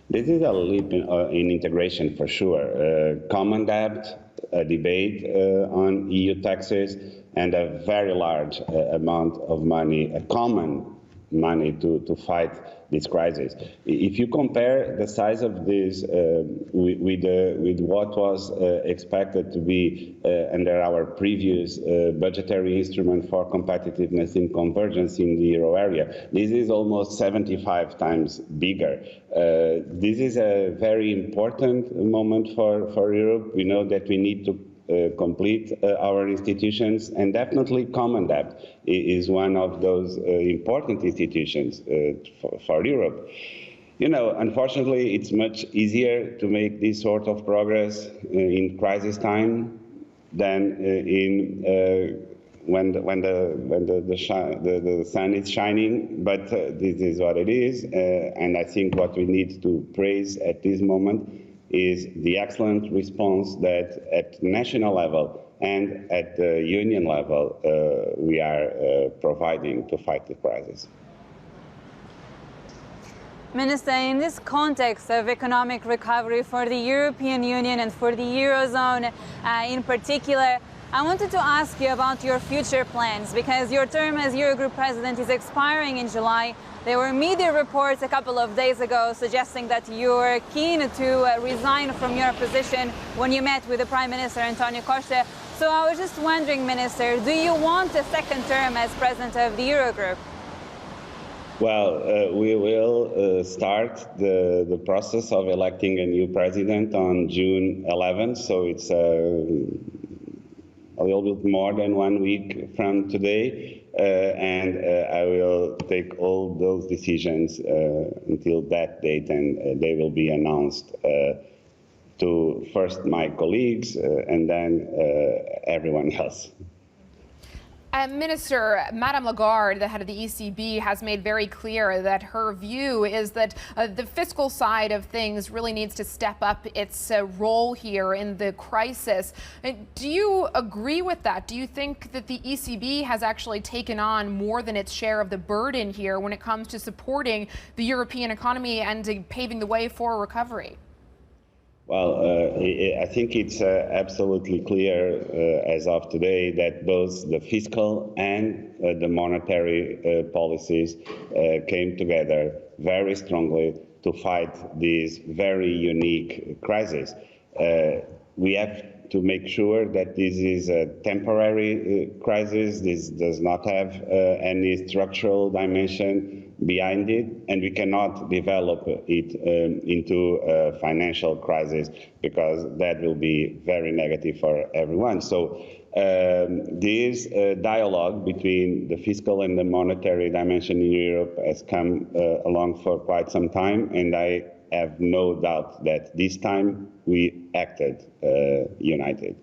This is a leap in integration for sure. Common debt, a debate on EU taxes, and a very large amount of money, a common money to fight this crisis. If you compare the size of this with what was expected to be under our previous budgetary instrument for competitiveness and convergence in the euro area, this is almost 75 times bigger. This is a very important moment for Europe. We know that we need to complete our institutions, and definitely common debt is one of those important institutions for Europe. You know, unfortunately, it's much easier to make this sort of progress in crisis time than when the sun is shining. But this is what it is, and I think what we need to praise at this moment is the excellent response that at national level and at the union level we are providing to fight the crisis. Minister, in this context of economic recovery for the European Union and for the Eurozone in particular, I wanted to ask you about your future plans, because your term as Eurogroup president is expiring in July. There were media reports a couple of days ago suggesting that you were keen to resign from your position when you met with the Prime Minister Antonio Costa. So I was just wondering, Minister, do you want a second term as president of the Eurogroup? Well, we will start the process of electing a new president on June 11th, so it's a little bit more than 1 week from today. And I will take all those decisions until that date, and they will be announced to first my colleagues and then everyone else. Minister, Madame Lagarde, the head of the ECB, has made very clear that her view is that the fiscal side of things really needs to step up its role here in the crisis. Do you agree with that? Do you think that the ECB has actually taken on more than its share of the burden here when it comes to supporting the European economy and paving the way for recovery? Well, I think it's absolutely clear as of today that both the fiscal and the monetary policies came together very strongly to fight this very unique crisis. We have to make sure that this is a temporary crisis. This does not have any structural dimension behind it, and we cannot develop it into a financial crisis, because that will be very negative for everyone. So this dialogue between the fiscal and the monetary dimension in Europe has come along for quite some time, and I have no doubt that this time we acted united.